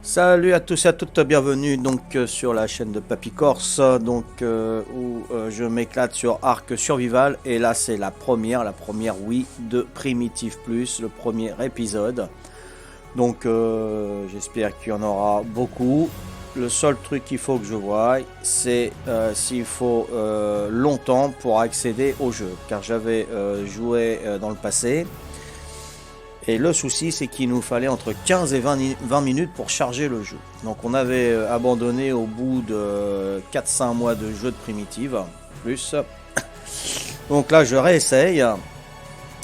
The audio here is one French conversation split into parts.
Salut à tous et à toutes, bienvenue sur la chaîne de Papy Corse, où je m'éclate sur Ark Survival, et là c'est la première oui de Primitive Plus, le premier épisode. J'espère qu'il y en aura beaucoup. Le seul truc qu'il faut que je voie, c'est s'il faut longtemps pour accéder au jeu, car j'avais joué dans le passé. Et le souci, c'est qu'il nous fallait entre 15 et 20 minutes pour charger le jeu. Donc on avait abandonné au bout de 4-5 mois de jeu de Primitive plus. Donc là, je réessaye.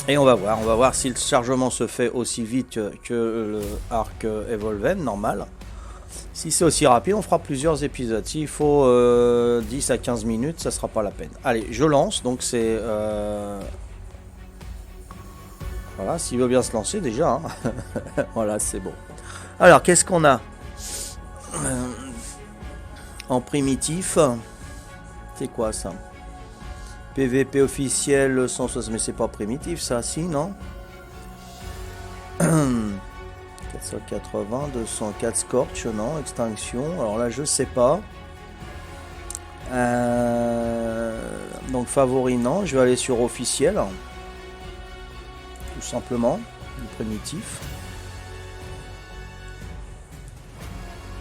Et on va voir si le chargement se fait aussi vite que le Ark Evolven, normal. Si c'est aussi rapide, on fera plusieurs épisodes. S'il faut 10 à 15 minutes, ça sera pas la peine. Allez, je lance. Donc c'est... Voilà, s'il veut bien se lancer déjà. Hein. Voilà, c'est bon. Alors, qu'est-ce qu'on a en primitif? C'est quoi ça? PVP officiel 160, mais c'est pas primitif ça, si, non? 480, 204 Scorch, non? Extinction, alors là, je sais pas. Donc, favori, non. Je vais aller sur officiel. Tout simplement, du primitif.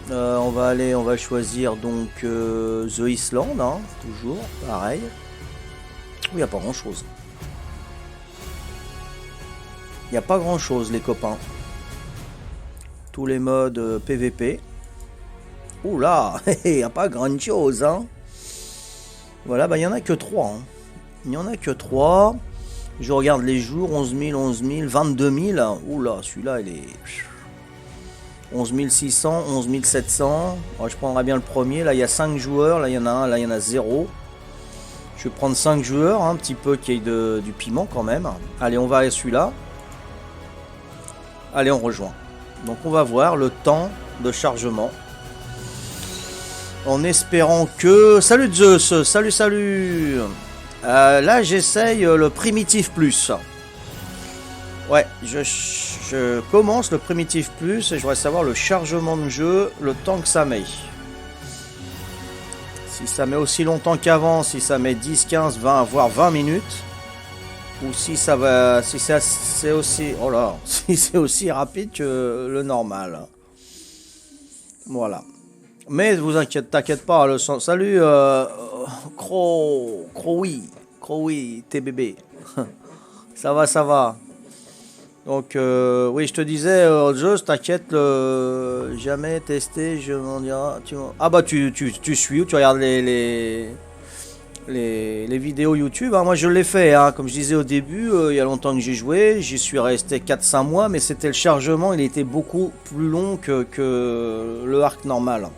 On va choisir donc The Island, hein, toujours, pareil. Il n'y a pas grand chose. Il n'y a pas grand chose, les copains. Tous les modes PVP. Oula, il n'y a pas grand chose, hein. Voilà, bah il n'y en a que 3. Hein. Il n'y en a que 3. Je regarde les jours, 11 000, 22 000. Oula, celui-là, il est... 11 600, 11 700. Alors, je prendrai bien le premier. Là, il y a 5 joueurs. Là, il y en a un. Là, il y en a 0. Je vais prendre 5 joueurs. Un petit peu qui ait du piment quand même. Allez, on va à celui-là. Allez, on rejoint. Donc, on va voir le temps de chargement. En espérant que... Salut Zeus. Salut. Là, j'essaye le Primitive Plus. Ouais, je commence le Primitive Plus et je voudrais savoir le chargement de jeu, le temps que ça met. Si ça met aussi longtemps qu'avant, si ça met 10, 15, 20, voire 20 minutes. Ou si ça va, si c'est aussi, oh là, si c'est aussi rapide que le normal. Voilà. Mais vous t'inquiète pas, le sens. Salut, Crowy, TBB. Ça va. Donc, oui, je te disais, juste t'inquiète, jamais testé, je m'en dirai. Ah bah, tu suis ou tu regardes les vidéos YouTube. Hein. Moi, je l'ai fait, hein. Comme je disais au début, il y a longtemps que j'ai joué, j'y suis resté 4-5 mois, mais c'était le chargement, il était beaucoup plus long que le arc normal.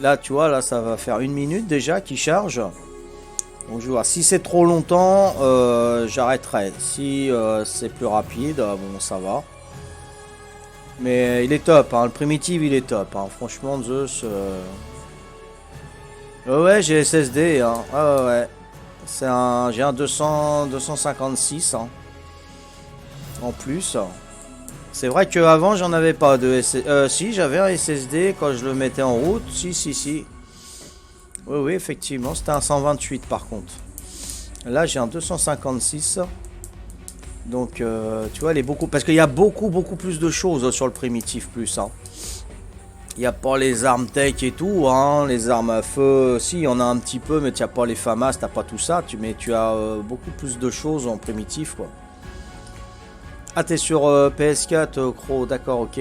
Là, tu vois, là, ça va faire 1 minute déjà qui charge. Donc, je vois. Si c'est trop longtemps, j'arrêterai. Si c'est plus rapide, bon, ça va. Mais il est top, hein. Le primitive, il est top. Hein. Franchement, Zeus. Ouais, j'ai SSD. Hein. Ouais. J'ai un 256 hein. En plus. C'est vrai qu'avant j'en avais pas de SSD. Si, j'avais un SSD quand je le mettais en route. Si. Oui, effectivement, c'était un 128 par contre. Là, j'ai un 256. Donc, tu vois, il est beaucoup... Parce qu'il y a beaucoup plus de choses sur le Primitive Plus. Hein. Il n'y a pas les armes tech et tout. Hein. Les armes à feu, si, il y en a un petit peu, mais tu n'as pas les FAMAS, tu n'as pas tout ça. Mais tu as beaucoup plus de choses en primitif, quoi. Ah, t'es sur PS4, Cro, d'accord, ok.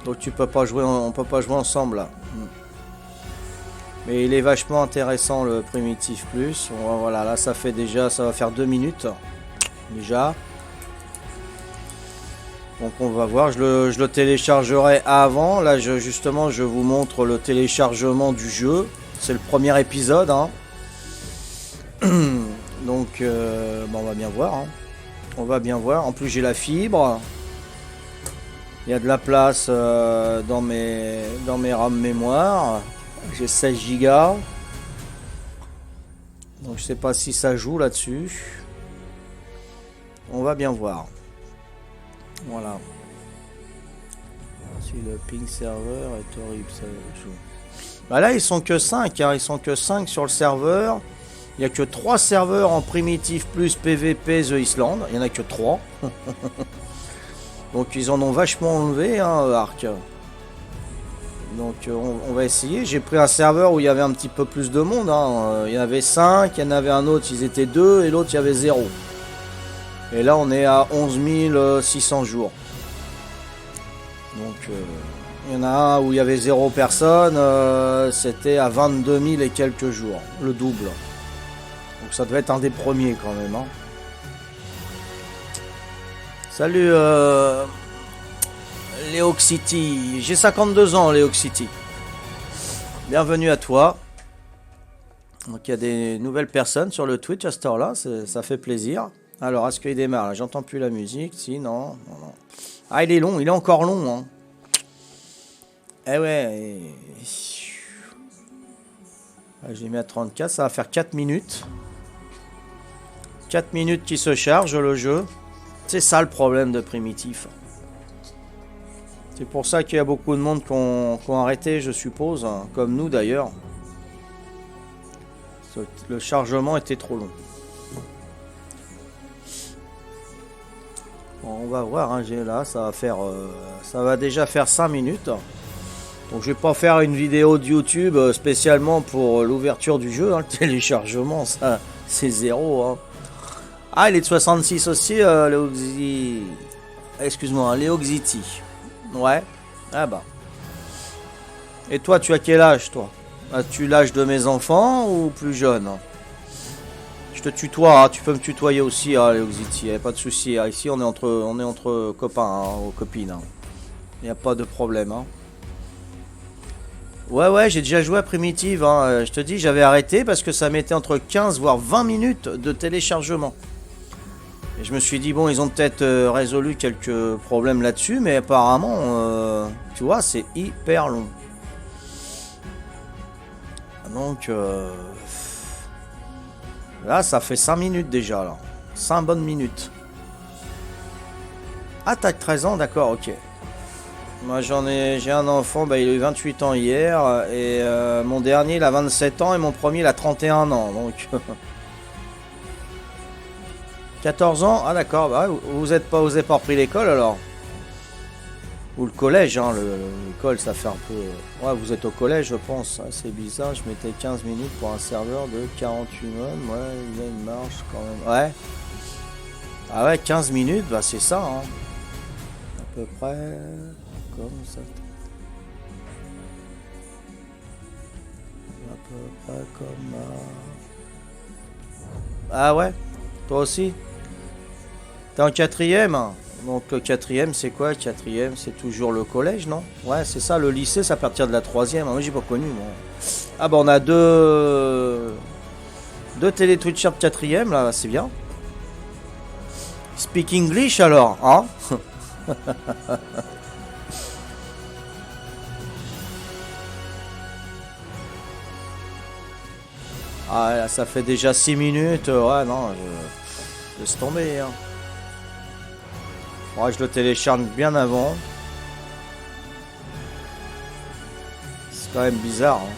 Donc tu peux pas jouer, on peut pas jouer ensemble là. Mais il est vachement intéressant le Primitive Plus. Voilà, là ça va faire 2 minutes déjà. Donc on va voir, je le téléchargerai avant. Là justement je vous montre le téléchargement du jeu. C'est le premier épisode. Hein. Donc bon, on va bien voir. Hein. On va bien voir. En plus, j'ai la fibre. Il y a de la place dans mes RAM mémoire. J'ai 16 Go. Donc, je sais pas si ça joue là-dessus. On va bien voir. Voilà. Si le ping serveur est horrible, ça joue. Bah là, ils sont que 5, hein. Ils sont que 5 sur le serveur. Il n'y a que 3 serveurs en primitif plus PVP The Island. Il n'y en a que 3. Donc ils en ont vachement enlevé, hein, Arc. Donc on va essayer. J'ai pris un serveur où il y avait un petit peu plus de monde, hein. Il y en avait 5, il y en avait un autre, ils étaient 2, et l'autre, il y avait 0. Et là, on est à 11 600 jours. Donc, il y en a un où il y avait 0 personne, c'était à 22 000 et quelques jours, le double. Donc ça devait être un des premiers quand même, hein. Salut Léo City, j'ai 52 ans Léo City. Bienvenue à toi. Donc il y a des nouvelles personnes sur le Twitch à cette heure-là, ça fait plaisir. Alors, est-ce qu'il démarre là? J'entends plus la musique, si, non, non. Ah, il est long, il est encore long, hein. Eh ouais. Je l'ai mis à 34, ça va faire 4 minutes. 4 minutes qui se charge le jeu. C'est ça le problème de Primitif. C'est pour ça qu'il y a beaucoup de monde qui ont arrêté, je suppose, hein, comme nous d'ailleurs. Le chargement était trop long. Bon, on va voir, hein, là, ça va déjà faire 5 minutes. Donc je vais pas faire une vidéo de YouTube spécialement pour l'ouverture du jeu, hein. Le téléchargement, ça, c'est 0, hein. Ah, il est de 66 aussi, excuse-moi, Léoxity. Ouais. Ah bah. Et toi, tu as quel âge, toi? As-tu l'âge de mes enfants ou plus jeune? Je te tutoie, hein. Tu peux me tutoyer aussi, hein, Léoxity, pas de souci. Hein. Ici, on est entre copains, hein, ou copines. Hein. Il n'y a pas de problème, hein. Ouais, j'ai déjà joué à Primitive, hein. Je te dis, j'avais arrêté parce que ça mettait entre 15 voire 20 minutes de téléchargement. Et je me suis dit, bon, ils ont peut-être résolu quelques problèmes là-dessus, mais apparemment, tu vois, c'est hyper long. Donc, là, ça fait 5 minutes déjà, là. 5 bonnes minutes. Ah, t'as 13 ans, d'accord, ok. Moi, j'ai un enfant, bah, il a eu 28 ans hier, et mon dernier, il a 27 ans, et mon premier, il a 31 ans, donc... 14 ans, ah d'accord, bah, vous avez pas repris l'école alors? Ou le collège, hein, l'école ça fait un peu... Ouais, vous êtes au collège je pense, ah, c'est bizarre, je mettais 15 minutes pour un serveur de 48 mômes, ouais, il y a une marche quand même, ouais. Ah ouais, 15 minutes, bah c'est ça, hein. À peu près comme ça. À peu près comme... Ah ouais, toi aussi? T'es en 4ème? Donc le 4ème c'est quoi? 4ème c'est toujours le collège, non? Ouais, c'est ça, le lycée c'est à partir de la 3ème. Moi j'ai pas connu, moi. Ah bah on a deux télé-twitchers de 4ème là, c'est bien. Speak English alors, hein? Ah là, ça fait déjà 6 minutes. Ouais, non, je laisse tomber, hein. Ouais, je le télécharge bien avant. C'est quand même bizarre, hein.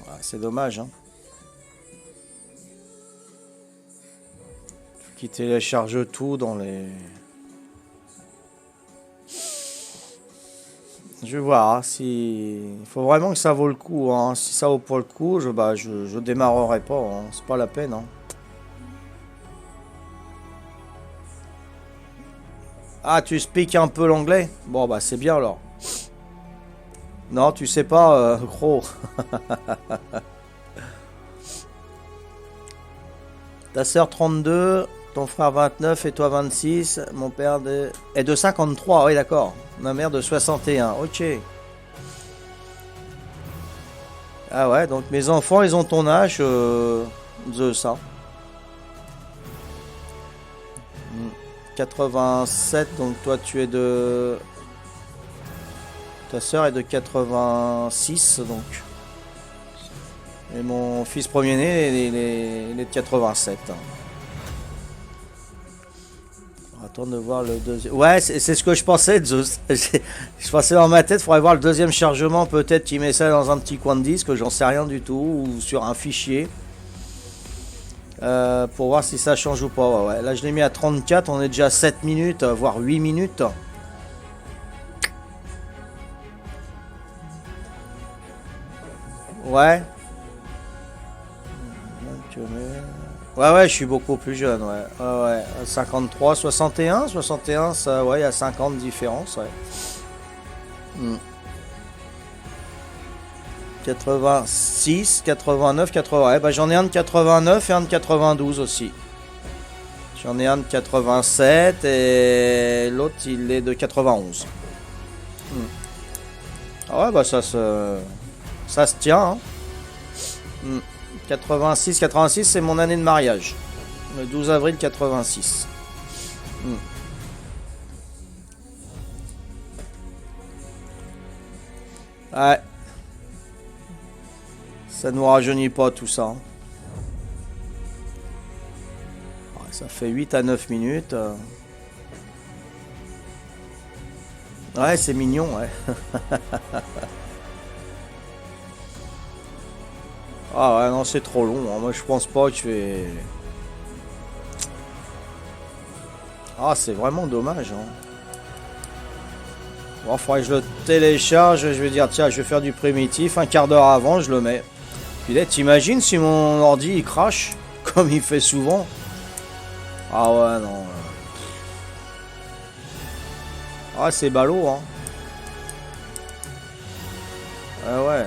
Ouais, c'est dommage, hein. Faut qu'il télécharge tout dans les... Je vais voir, hein, si... Il faut vraiment que ça vaut le coup, hein. Si ça vaut pas le coup, je démarrerai pas, hein. C'est pas la peine, hein. Ah, tu speaks un peu l'anglais? Bon, bah c'est bien alors. Non, tu sais pas, gros. Ta sœur 32, ton frère 29 et toi 26. Mon père est de 53, oui d'accord. Ma mère de 61, ok. Ah ouais, donc mes enfants, ils ont ton âge, de ça. 87, donc toi tu es de... Ta sœur est de 86, donc. Et mon fils premier-né, il est de 87. Attends de voir le deuxième. Ouais, c'est ce que je pensais, Zeus. Je pensais dans ma tête, il faudrait voir le deuxième chargement. Peut-être qu'il met ça dans un petit coin de disque, j'en sais rien du tout. Ou sur un fichier. Pour voir si ça change ou pas. Ouais, ouais. Là, je l'ai mis à 34. On est déjà à 7 minutes, voire 8 minutes. Ouais. Ouais, ouais, je suis beaucoup plus jeune, ouais. Ouais, ouais. 53, 61, 61, ça, ouais, il y a 50 de différence, ouais. Hmm. 86, 89, 80. Ouais, bah j'en ai un de 89 et un de 92 aussi. J'en ai un de 87 et l'autre il est de 91. Hmm. Ah ouais, bah ça se tient, hein. Hmm. 86, 86, c'est mon année de mariage. Le 12 avril 86. Hmm. Ouais. Ça ne nous rajeunit pas tout ça, hein. Ouais, ça fait 8 à 9 minutes. Ouais, c'est mignon, ouais. Ah ouais, non, c'est trop long, hein. Moi, je pense pas que je vais... Ah, c'est vraiment dommage, hein. Bon, faudrait que je le télécharge. Je vais dire, tiens, je vais faire du primitif. Un quart d'heure avant, je le mets. Puis là, t'imagines si mon ordi il crache, comme il fait souvent. Ah ouais, non. Ah, c'est ballot, hein. Ah ouais.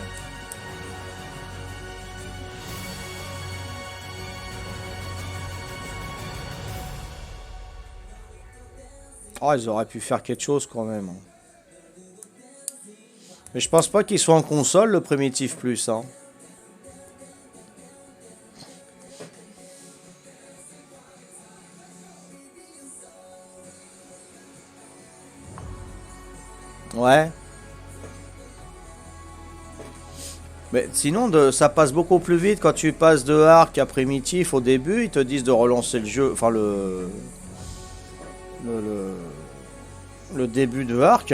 Ah, ils auraient pu faire quelque chose quand même, hein. Mais je pense pas qu'il soit en console, le Primitif Plus, hein. Ouais. Mais sinon, ça passe beaucoup plus vite quand tu passes de Arc à Primitif au début. Ils te disent de relancer le jeu, enfin le, le, le début de Arc.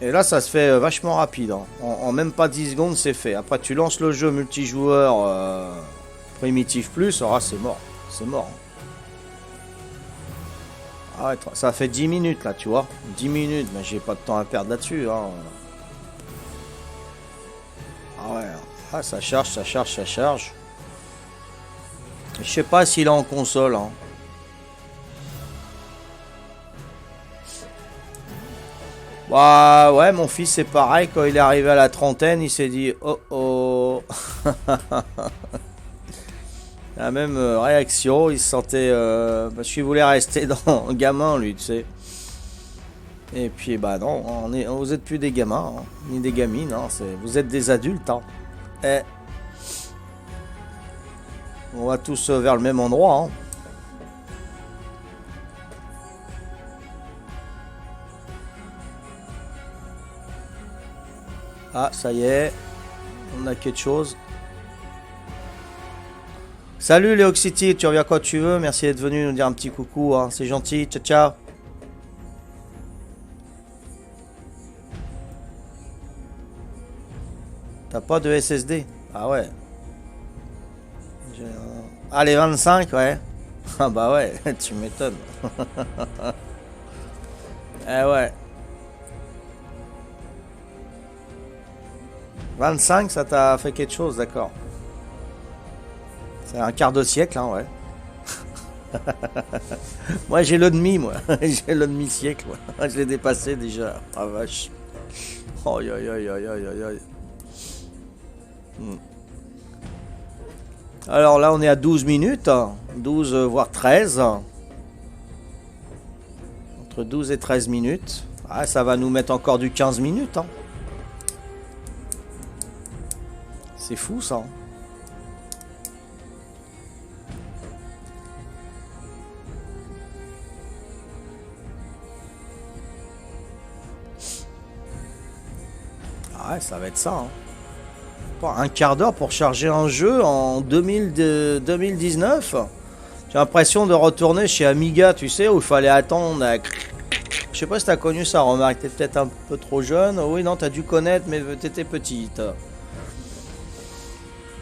Et là, ça se fait vachement rapide, hein. En même pas 10 secondes, c'est fait. Après, tu lances le jeu multijoueur Primitif Plus, ah, c'est mort. C'est mort. Ah ouais, ça fait 10 minutes là, tu vois. 10 minutes, mais j'ai pas de temps à perdre là-dessus, hein. Ah ouais, ah, ça charge, ça charge, ça charge. Je sais pas s'il est en console, hein. Bah ouais, mon fils c'est pareil, quand il est arrivé à la trentaine, il s'est dit oh oh. La même réaction, il se sentait parce qu'il voulait rester dans gamin lui, tu sais. Et puis bah non, vous êtes plus des gamins, hein, ni des gamines, hein, vous êtes des adultes, hein. Et on va tous vers le même endroit, hein. Ah, ça y est, on a quelque chose. Salut Léoxity, tu reviens quand tu veux. Merci d'être venu nous dire un petit coucou, hein. C'est gentil. Ciao, ciao. T'as pas de SSD? Ah ouais. Ah, les 25, ouais. Ah bah ouais, tu m'étonnes. Eh ouais. 25, ça t'a fait quelque chose, d'accord. C'est un quart de siècle, hein, ouais. Moi, j'ai le demi, moi. J'ai le demi-siècle, moi. Je l'ai dépassé déjà. Ah vache. Aïe, aïe, aïe, aïe, aïe, aïe, aïe. Hmm. Alors là, on est à 12 minutes. 12, voire 13. Entre 12 et 13 minutes. Ah, ça va nous mettre encore du 15 minutes, hein. C'est fou, ça, hein. Ah ouais, ça va être ça, hein. pas, un quart d'heure pour charger un jeu en 2019. J'ai l'impression de retourner chez Amiga, tu sais, où il fallait attendre. Je sais pas si t'as connu ça, remarque, t'es peut-être un peu trop jeune. Oui, non, t'as dû connaître, mais t'étais petite.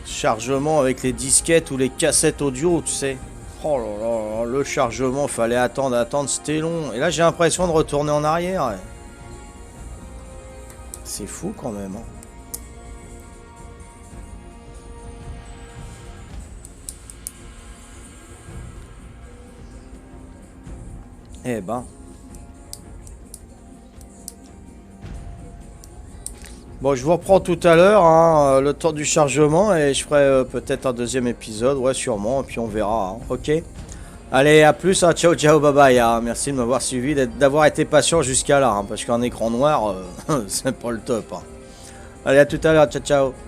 Chargement avec les disquettes ou les cassettes audio, tu sais. Oh là là, le chargement, fallait attendre, c'était long. Et là, j'ai l'impression de retourner en arrière. C'est fou quand même. Hein. Eh ben. Bon, je vous reprends tout à l'heure, hein, le temps du chargement, et je ferai peut-être un deuxième épisode, ouais, sûrement, et puis on verra, hein, ok? Allez, à plus, hein, ciao, ciao, bye bye, hein, merci de m'avoir suivi, d'avoir été patient jusqu'à là, hein, parce qu'un écran noir, c'est pas le top. Hein. Allez, à tout à l'heure, ciao, ciao.